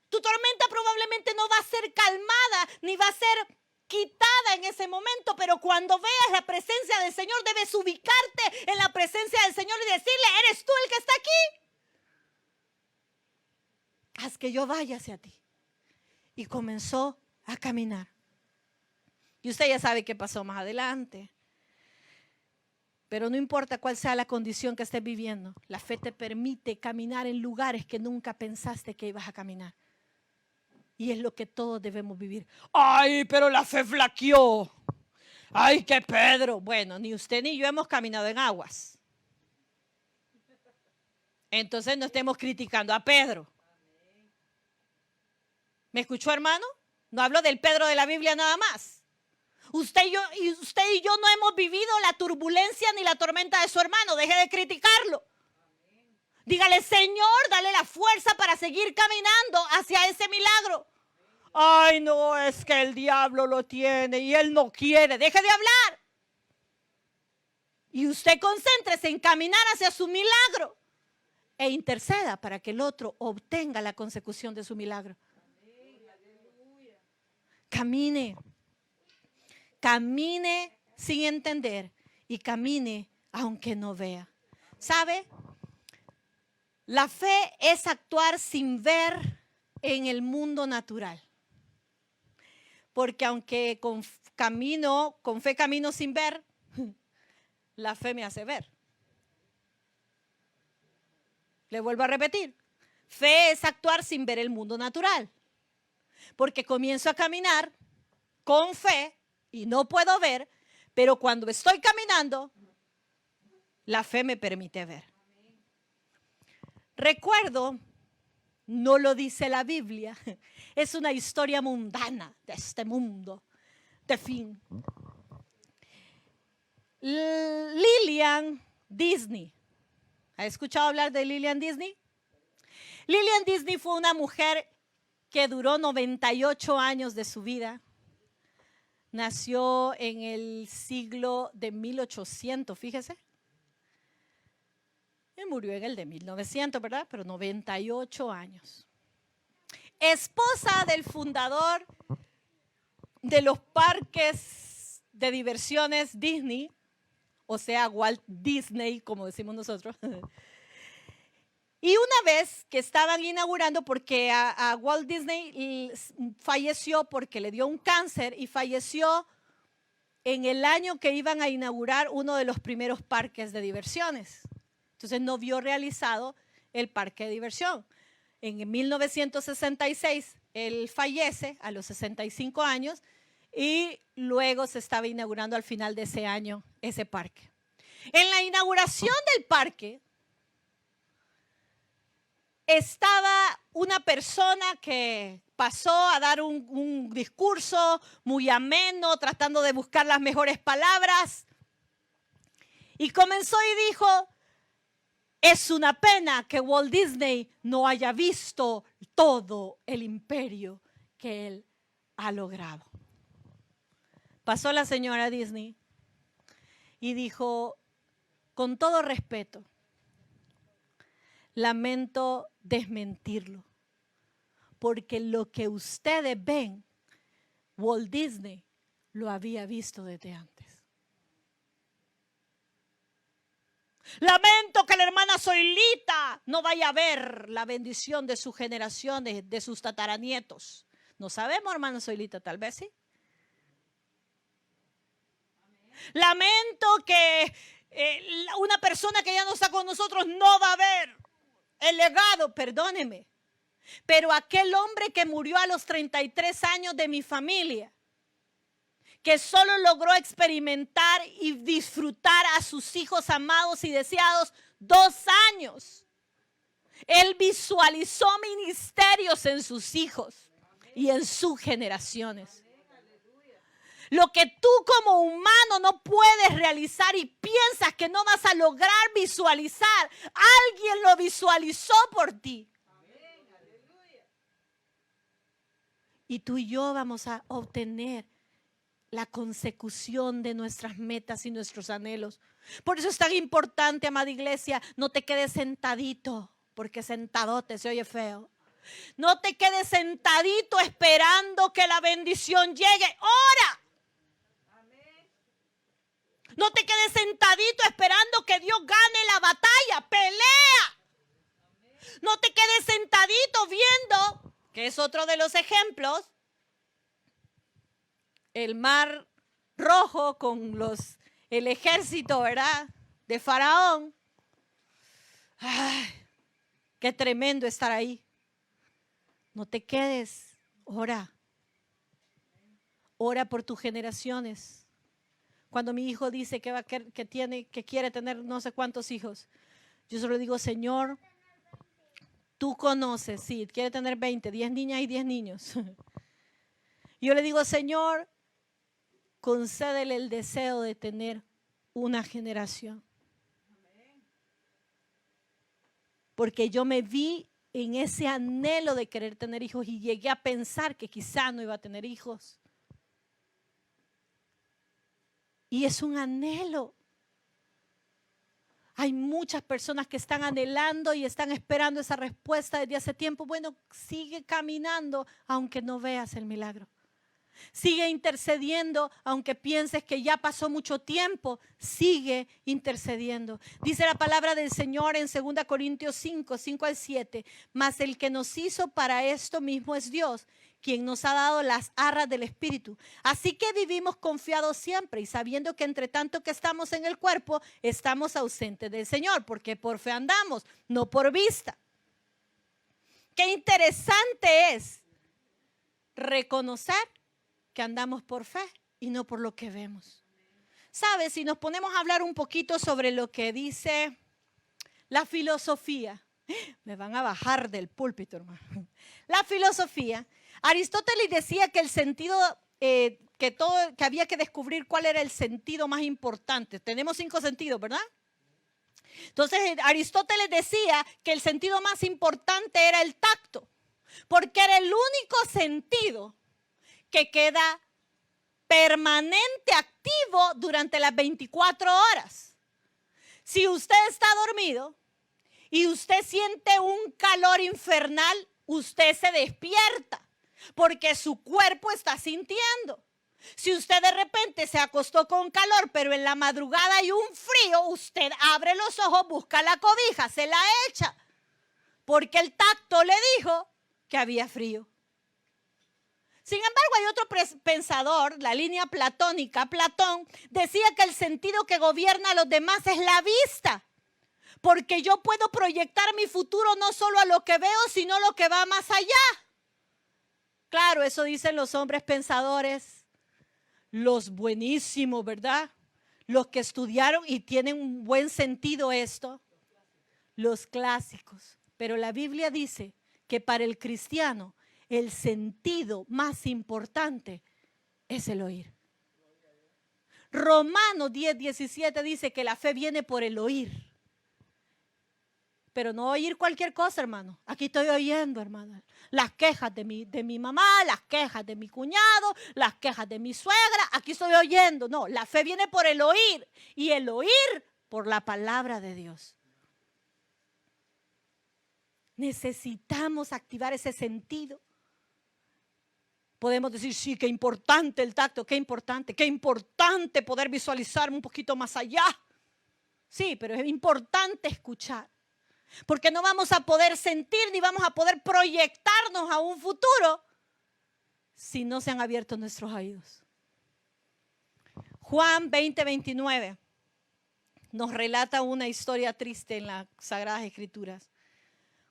Tu tormenta probablemente no va a ser calmada, ni va a ser quitada en ese momento, pero cuando veas la presencia del Señor, debes ubicarte en la presencia del Señor y decirle, ¿eres tú el que está aquí? Haz que yo vaya hacia ti. Y comenzó a caminar. Y usted ya sabe qué pasó más adelante. Pero no importa cuál sea la condición que estés viviendo, la fe te permite caminar en lugares que nunca pensaste que ibas a caminar. Y es lo que todos debemos vivir. ¡Ay, pero la fe flaqueó! ¡Ay, que Pedro! Bueno, ni usted ni yo hemos caminado en aguas. Entonces no estemos criticando a Pedro. ¿Me escuchó, hermano? No hablo del Pedro de la Biblia nada más. Usted y yo no hemos vivido la turbulencia ni la tormenta de su hermano. Deje de criticarlo. Dígale, Señor, dale la fuerza para seguir caminando hacia ese milagro. Ay, no, es que el diablo lo tiene y él no quiere. Deje de hablar. Y usted concéntrese en caminar hacia su milagro e interceda para que el otro obtenga la consecución de su milagro. Camine. Camine sin entender y camine aunque no vea. ¿Sabe? La fe es actuar sin ver en el mundo natural. Porque aunque con fe camino sin ver, la fe me hace ver. Le vuelvo a repetir. Fe es actuar sin ver el mundo natural. Porque comienzo a caminar con fe y no puedo ver, pero cuando estoy caminando, la fe me permite ver. Recuerdo, no lo dice la Biblia, es una historia mundana de este mundo, de fin. Lillian Disney. ¿Ha escuchado hablar de Lillian Disney? Lillian Disney fue una mujer que duró 98 años de su vida. Nació en el siglo de 1800, fíjese. Y murió en el de 1900, ¿verdad? Pero 98 años. Esposa del fundador de los parques de diversiones Disney, o sea, Walt Disney, como decimos nosotros. Y una vez que estaban inaugurando, porque a Walt Disney falleció porque le dio un cáncer y falleció en el año que iban a inaugurar uno de los primeros parques de diversiones. Entonces no vio realizado el parque de diversión. En 1966 él fallece a los 65 años y luego se estaba inaugurando al final de ese año ese parque. En la inauguración del parque estaba una persona que pasó a dar un discurso muy ameno, tratando de buscar las mejores palabras. Y comenzó y dijo, es una pena que Walt Disney no haya visto todo el imperio que él ha logrado. Pasó la señora Disney y dijo, con todo respeto, lamento desmentirlo, porque lo que ustedes ven, Walt Disney lo había visto desde antes. Lamento que la hermana Zoilita no vaya a ver la bendición de sus generaciones, de sus tataranietos. No sabemos, hermana Zoilita, tal vez sí. Lamento que una persona que ya no está con nosotros no va a ver el legado, perdóneme. Pero aquel hombre que murió a los 33 años de mi familia, que solo logró experimentar y disfrutar a sus hijos amados y deseados 2 años. Él visualizó ministerios en sus hijos y en sus generaciones. Lo que tú como humano no puedes realizar y piensas que no vas a lograr visualizar, alguien lo visualizó por ti. Y tú y yo vamos a obtener la consecución de nuestras metas y nuestros anhelos. Por eso es tan importante, amada iglesia, no te quedes sentadito, porque sentadote se oye feo. No te quedes sentadito esperando que la bendición llegue. ¡Ora! No te quedes sentadito esperando que Dios gane la batalla. ¡Pelea! No te quedes sentadito viendo, que es otro de los ejemplos, el mar rojo con el ejército, ¿verdad?, de Faraón. ¡Ay! Qué tremendo estar ahí. No te quedes, ora. Ora por tus generaciones. Cuando mi hijo dice que quiere tener no sé cuántos hijos, yo solo digo, Señor, tú conoces, sí, quiere tener 20, 10 niñas y 10 niños. Yo le digo, Señor, concédele el deseo de tener una generación. Porque yo me vi en ese anhelo de querer tener hijos y llegué a pensar que quizá no iba a tener hijos. Y es un anhelo. Hay muchas personas que están anhelando y están esperando esa respuesta desde hace tiempo. Bueno, sigue caminando aunque no veas el milagro. Sigue intercediendo, aunque pienses que ya pasó mucho tiempo, sigue intercediendo. Dice la palabra del Señor en 2 Corintios 5, 5 al 7. Mas el que nos hizo para esto mismo es Dios, quien nos ha dado las arras del Espíritu. Así que vivimos confiados siempre y sabiendo que entre tanto que estamos en el cuerpo, estamos ausentes del Señor, porque por fe andamos, no por vista. Qué interesante es reconocer que andamos por fe y no por lo que vemos. ¿Sabes? Si nos ponemos a hablar un poquito sobre lo que dice la filosofía, me van a bajar del púlpito, hermano. La filosofía, Aristóteles decía que el sentido, que había que descubrir cuál era el sentido más importante. Tenemos 5 sentidos, ¿verdad? Entonces Aristóteles decía que el sentido más importante era el tacto, porque era el único sentido que queda permanente activo durante las 24 horas. Si usted está dormido y usted siente un calor infernal, usted se despierta porque su cuerpo está sintiendo. Si usted de repente se acostó con calor, pero en la madrugada hay un frío, usted abre los ojos, busca la cobija, se la echa, porque el tacto le dijo que había frío. Sin embargo, hay otro pensador, la línea platónica, Platón, decía que el sentido que gobierna a los demás es la vista, porque yo puedo proyectar mi futuro no solo a lo que veo, sino a lo que va más allá. Claro, eso dicen los hombres pensadores, los buenísimos, ¿verdad? Los que estudiaron y tienen un buen sentido esto, los clásicos. Pero la Biblia dice que para el cristiano, el sentido más importante es el oír. Romanos 10, 17 dice que la fe viene por el oír. Pero no oír cualquier cosa, hermano. Aquí estoy oyendo, hermano. Las quejas de mi mamá, las quejas de mi cuñado, las quejas de mi suegra. Aquí estoy oyendo. No, la fe viene por el oír. Y el oír por la palabra de Dios. Necesitamos activar ese sentido. Podemos decir, sí, qué importante el tacto, qué importante poder visualizar un poquito más allá. Sí, pero es importante escuchar, porque no vamos a poder sentir ni vamos a poder proyectarnos a un futuro si no se han abierto nuestros oídos. Juan 20:29 nos relata una historia triste en las Sagradas Escrituras.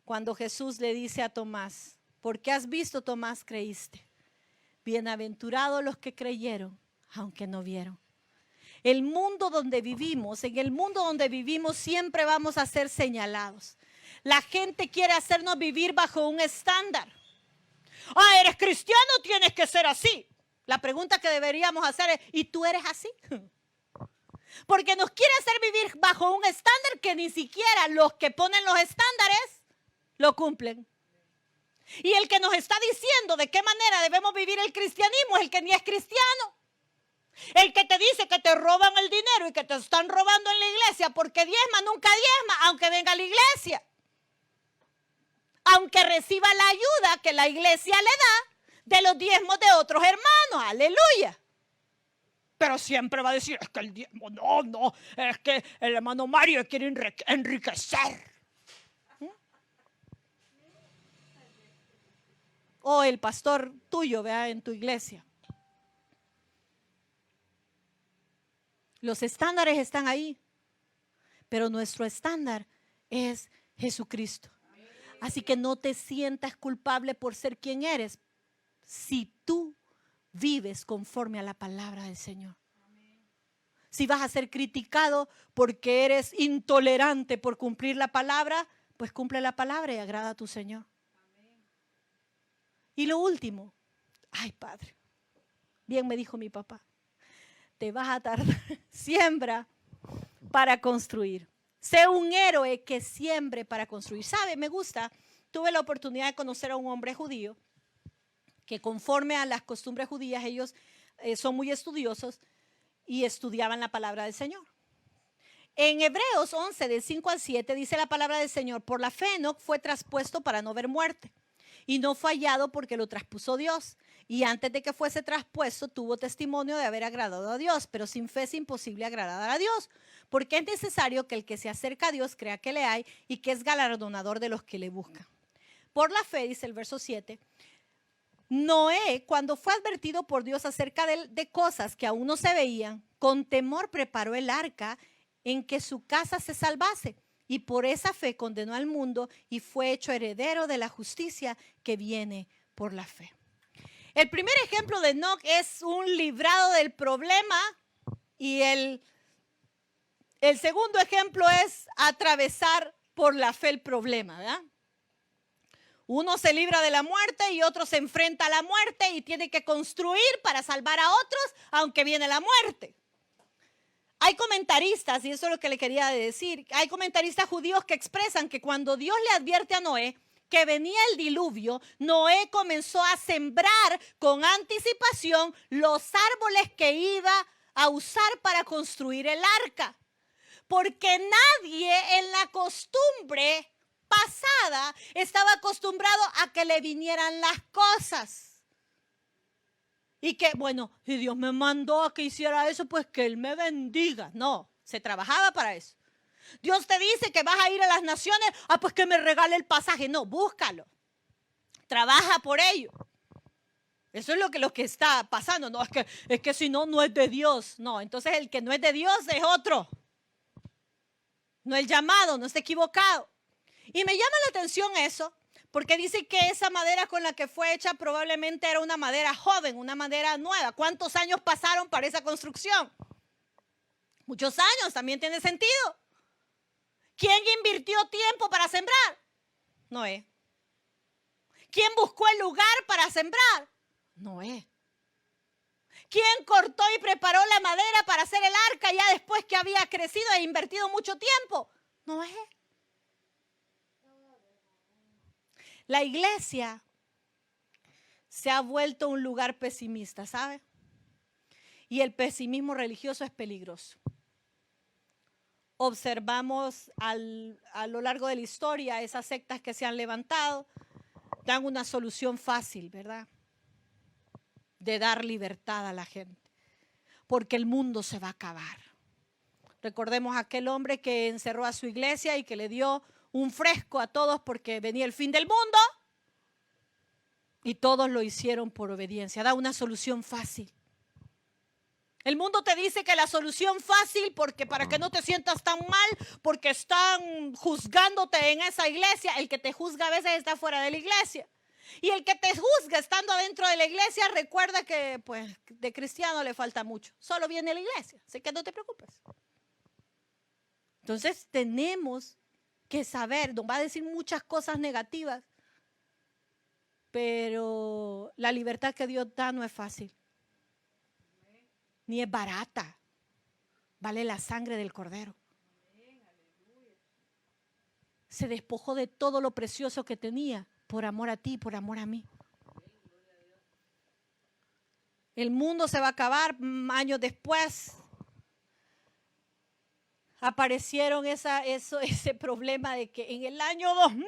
Cuando Jesús le dice a Tomás, porque has visto, Tomás, creíste. Bienaventurados los que creyeron, aunque no vieron. El mundo donde vivimos, en el mundo donde vivimos siempre vamos a ser señalados. La gente quiere hacernos vivir bajo un estándar. Ah, eres cristiano, tienes que ser así. La pregunta que deberíamos hacer es, ¿y tú eres así? Porque nos quiere hacer vivir bajo un estándar que ni siquiera los que ponen los estándares lo cumplen. Y el que nos está diciendo de qué manera debemos vivir el cristianismo es el que ni es cristiano. El que te dice que te roban el dinero y que te están robando en la iglesia porque diezma, nunca diezma, aunque venga a la iglesia. Aunque reciba la ayuda que la iglesia le da de los diezmos de otros hermanos. Aleluya. Pero siempre va a decir, es que el diezmo, no, es que el hermano Mario quiere enriquecer. O el pastor tuyo, vea, en tu iglesia. Los estándares están ahí, pero nuestro estándar es Jesucristo. Así que no te sientas culpable por ser quien eres si tú vives conforme a la palabra del Señor. Si vas a ser criticado porque eres intolerante por cumplir la palabra, pues cumple la palabra y agrada a tu Señor. Y lo último, ay Padre, bien me dijo mi papá, te vas a tardar, siembra para construir. Sé un héroe que siembre para construir. ¿Sabe? Me gusta, tuve la oportunidad de conocer a un hombre judío que conforme a las costumbres judías, ellos son muy estudiosos y estudiaban la palabra del Señor. En Hebreos 11, del 5 al 7, dice la palabra del Señor, por la fe Enoc fue traspuesto para no ver muerte. Y no fue hallado porque lo traspuso Dios. Y antes de que fuese traspuesto, tuvo testimonio de haber agradado a Dios. Pero sin fe es imposible agradar a Dios. Porque es necesario que el que se acerca a Dios crea que le hay y que es galardonador de los que le buscan. Por la fe, dice el verso 7, Noé, cuando fue advertido por Dios acerca de cosas que aún no se veían, con temor preparó el arca en que su casa se salvase. Y por esa fe condenó al mundo y fue hecho heredero de la justicia que viene por la fe. El primer ejemplo de Enoc es un librado del problema y el segundo ejemplo es atravesar por la fe el problema, ¿verdad? Uno se libra de la muerte y otro se enfrenta a la muerte y tiene que construir para salvar a otros aunque viene la muerte. Hay comentaristas, y eso es lo que le quería decir, hay comentaristas judíos que expresan que cuando Dios le advierte a Noé que venía el diluvio, Noé comenzó a sembrar con anticipación los árboles que iba a usar para construir el arca. Porque nadie en la costumbre pasada estaba acostumbrado a que le vinieran las cosas. Y que, bueno, si Dios me mandó a que hiciera eso, pues que Él me bendiga. No, se trabajaba para eso. Dios te dice que vas a ir a las naciones, pues que me regale el pasaje. No, búscalo. Trabaja por ello. Eso es lo que está pasando. No, es que si no, no es de Dios. No, entonces el que no es de Dios es otro. No el llamado, no está equivocado. Y me llama la atención eso. Porque dice que esa madera con la que fue hecha probablemente era una madera joven, una madera nueva. ¿Cuántos años pasaron para esa construcción? Muchos años, también tiene sentido. ¿Quién invirtió tiempo para sembrar? Noé. ¿Quién buscó el lugar para sembrar? Noé. ¿Quién cortó y preparó la madera para hacer el arca ya después que había crecido e invertido mucho tiempo? Noé. La iglesia se ha vuelto un lugar pesimista, ¿sabe? Y el pesimismo religioso es peligroso. Observamos a lo largo de la historia esas sectas que se han levantado, dan una solución fácil, ¿verdad? de dar libertad a la gente, porque el mundo se va a acabar. Recordemos a aquel hombre que encerró a su iglesia y que le dio un fresco a todos porque venía el fin del mundo, y todos lo hicieron por obediencia. Da una solución fácil. El mundo te dice que la solución fácil, porque para que no te sientas tan mal, porque están juzgándote en esa iglesia. El que te juzga a veces está fuera de la iglesia. Y el que te juzga estando adentro de la iglesia, recuerda que pues de cristiano le falta mucho. Solo viene a la iglesia, así que no te preocupes. Entonces tenemos que saber, nos va a decir muchas cosas negativas, pero la libertad que Dios da no es fácil, ni es barata. Vale la sangre del Cordero. Se despojó de todo lo precioso que tenía por amor a ti, por amor a mí. El mundo se va a acabar. Años después aparecieron ese problema de que en el año 2000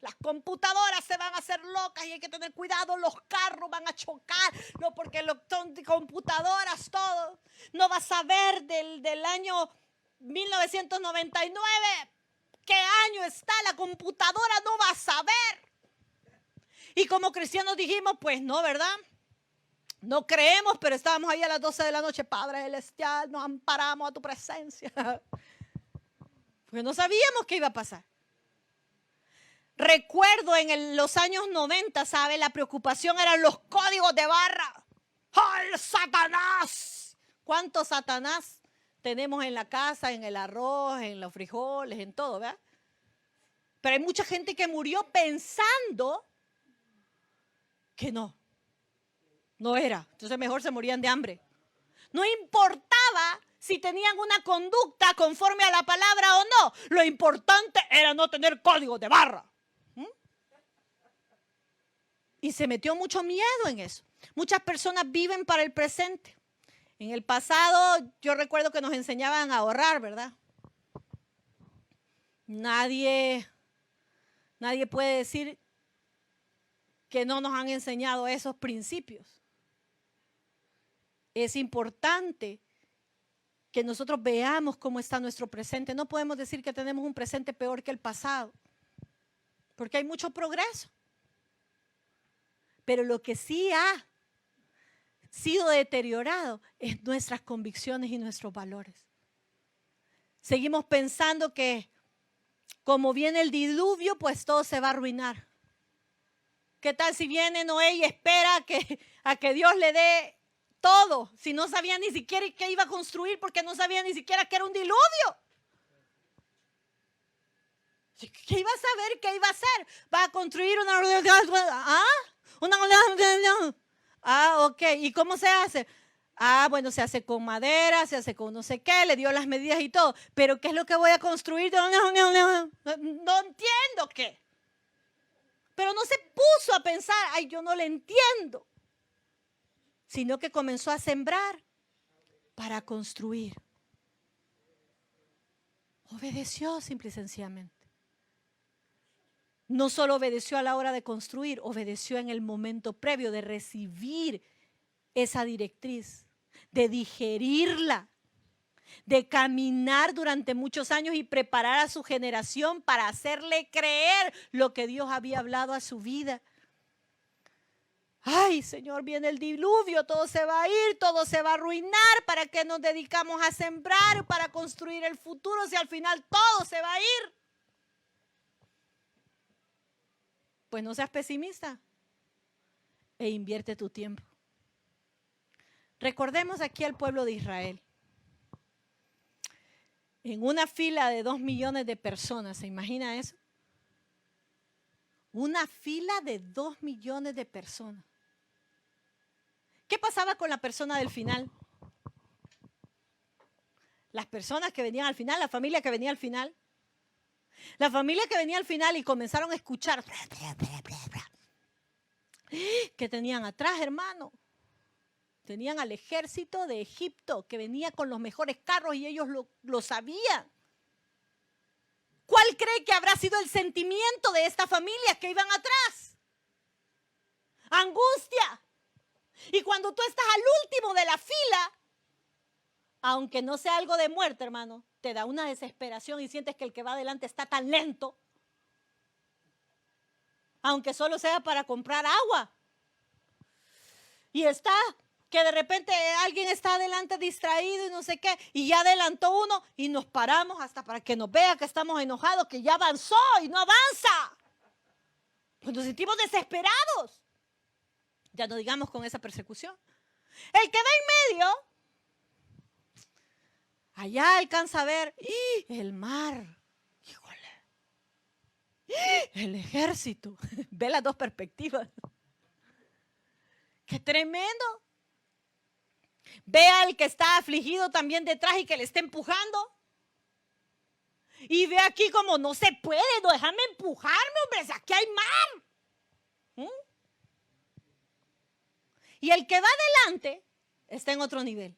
las computadoras se van a hacer locas y hay que tener cuidado, los carros van a chocar, no, porque son computadoras todo. No vas a ver del año 1999 qué año está la computadora, no vas a ver. Y como cristianos dijimos, pues no, ¿verdad? No creemos, pero estábamos ahí a las 12 de la noche, Padre Celestial, nos amparamos a tu presencia. Porque no sabíamos qué iba a pasar. Recuerdo en los años 90, ¿sabe? La preocupación eran los códigos de barra. ¡Ay, Satanás! ¿Cuántos Satanás tenemos en la casa, en el arroz, en los frijoles, en todo, ¿verdad? Pero hay mucha gente que murió pensando que no era. Entonces mejor se morían de hambre. No importaba si tenían una conducta conforme a la palabra o no. Lo importante era no tener código de barra. Y se metió mucho miedo en eso. Muchas personas viven para el presente. En el pasado yo recuerdo que nos enseñaban a ahorrar, ¿verdad? Nadie puede decir que no nos han enseñado esos principios. Es importante que nosotros veamos cómo está nuestro presente. No podemos decir que tenemos un presente peor que el pasado, porque hay mucho progreso. Pero lo que sí ha sido deteriorado es nuestras convicciones y nuestros valores. Seguimos pensando que como viene el diluvio, pues todo se va a arruinar. ¿Qué tal si viene Noé y espera a que Dios le dé todo? Si no sabía ni siquiera qué iba a construir, porque no sabía ni siquiera que era un diluvio. ¿Qué iba a saber? ¿Qué iba a hacer? ¿Va a construir una... ok. ¿Y cómo se hace? Bueno, se hace con madera, se hace con no sé qué, le dio las medidas y todo. Pero ¿qué es lo que voy a construir? No entiendo qué. Pero no se puso a pensar, ay, yo no le entiendo. Sino que comenzó a sembrar para construir. Obedeció simple y sencillamente. No solo obedeció a la hora de construir, obedeció en el momento previo de recibir esa directriz, de digerirla, de caminar durante muchos años y preparar a su generación para hacerle creer lo que Dios había hablado a su vida. Ay, Señor, viene el diluvio, todo se va a ir, todo se va a arruinar. ¿Para qué nos dedicamos a sembrar, para construir el futuro, si al final todo se va a ir? Pues no seas pesimista e invierte tu tiempo. Recordemos aquí al pueblo de Israel. En una fila de 2 millones de personas, ¿se imagina eso? Una fila de 2 millones de personas. ¿Qué pasaba con la persona del final? Las personas que venían al final, la familia que venía al final. La familia que venía al final y comenzaron a escuchar. ¿Qué tenían atrás, hermano? Tenían al ejército de Egipto que venía con los mejores carros y ellos lo sabían. ¿Cuál cree que habrá sido el sentimiento de esta familia que iban atrás? Angustia. Y cuando tú estás al último de la fila, aunque no sea algo de muerte, hermano, te da una desesperación y sientes que el que va adelante está tan lento. Aunque solo sea para comprar agua. Y está que de repente alguien está adelante distraído y no sé qué, y ya adelantó uno y nos paramos hasta para que nos vea que estamos enojados, que ya avanzó y no avanza. Pues nos sentimos desesperados. Ya no digamos con esa persecución. El que va en medio, allá alcanza a ver el mar. Híjole. El ejército. Ve las dos perspectivas. ¡Qué tremendo! Ve al que está afligido también detrás y que le está empujando. Y ve aquí como no se puede, no déjame empujarme, hombre, si aquí hay mar. Y el que va adelante está en otro nivel.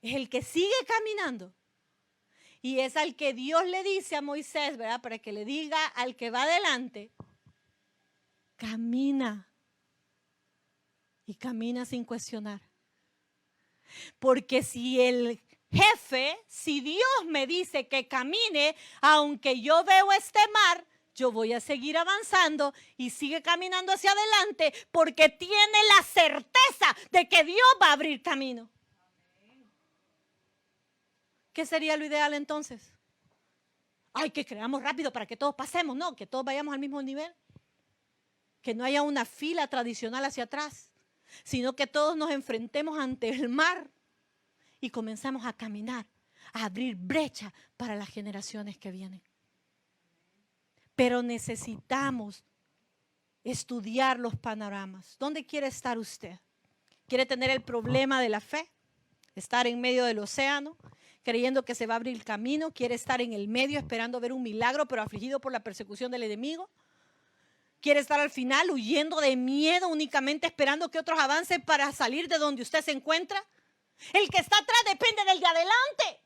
Es el que sigue caminando. Y es al que Dios le dice a Moisés, ¿verdad? Para que le diga al que va adelante, camina. Y camina sin cuestionar. Porque si el jefe, si Dios me dice que camine, aunque yo veo este mar, yo voy a seguir avanzando y sigue caminando hacia adelante porque tiene la certeza de que Dios va a abrir camino. ¿Qué sería lo ideal entonces? Ay, que creamos rápido para que todos pasemos. No, que todos vayamos al mismo nivel. Que no haya una fila tradicional hacia atrás, sino que todos nos enfrentemos ante el mar y comenzamos a caminar, a abrir brecha para las generaciones que vienen. Pero necesitamos estudiar los panoramas. ¿Dónde quiere estar usted? ¿Quiere tener el problema de la fe? ¿Estar en medio del océano, creyendo que se va a abrir el camino? ¿Quiere estar en el medio esperando ver un milagro, pero afligido por la persecución del enemigo? ¿Quiere estar al final huyendo de miedo, únicamente esperando que otros avancen para salir de donde usted se encuentra? El que está atrás depende del de adelante.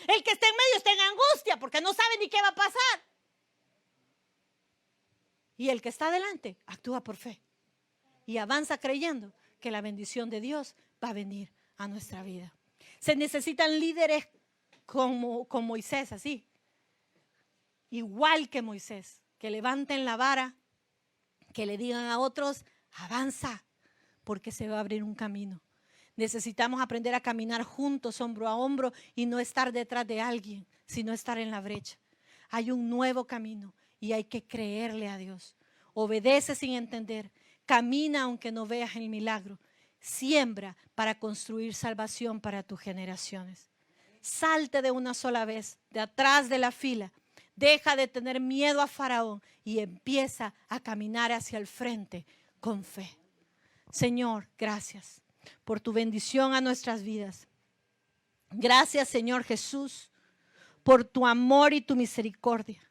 El que está en medio está en angustia porque no sabe ni qué va a pasar. Y el que está adelante actúa por fe y avanza creyendo que la bendición de Dios va a venir a nuestra vida. Se necesitan líderes como Moisés, así. Igual que Moisés, que levanten la vara, que le digan a otros, avanza, porque se va a abrir un camino. Necesitamos aprender a caminar juntos, hombro a hombro, y no estar detrás de alguien, sino estar en la brecha. Hay un nuevo camino y hay que creerle a Dios. Obedece sin entender, camina aunque no veas el milagro, siembra para construir salvación para tus generaciones. Salte de una sola vez, de atrás de la fila. Deja de tener miedo a Faraón y empieza a caminar hacia el frente con fe. Señor, gracias por tu bendición a nuestras vidas. Gracias, Señor Jesús, por tu amor y tu misericordia.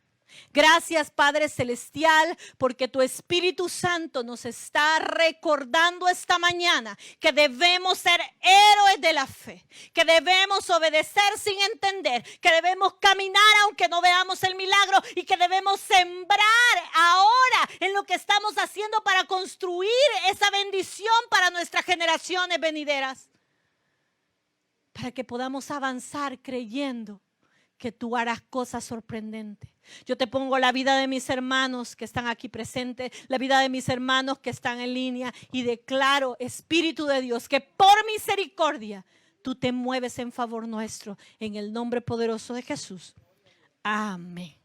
Gracias, Padre Celestial, porque tu Espíritu Santo nos está recordando esta mañana que debemos ser héroes de la fe, que debemos obedecer sin entender, que debemos caminar aunque no veamos el milagro y que debemos sembrar ahora en lo que estamos haciendo para construir esa bendición para nuestras generaciones venideras, para que podamos avanzar creyendo que tú harás cosas sorprendentes. Yo te pongo la vida de mis hermanos que están aquí presentes, la vida de mis hermanos que están en línea y declaro, Espíritu de Dios, que por misericordia tú te mueves en favor nuestro en el nombre poderoso de Jesús. Amén.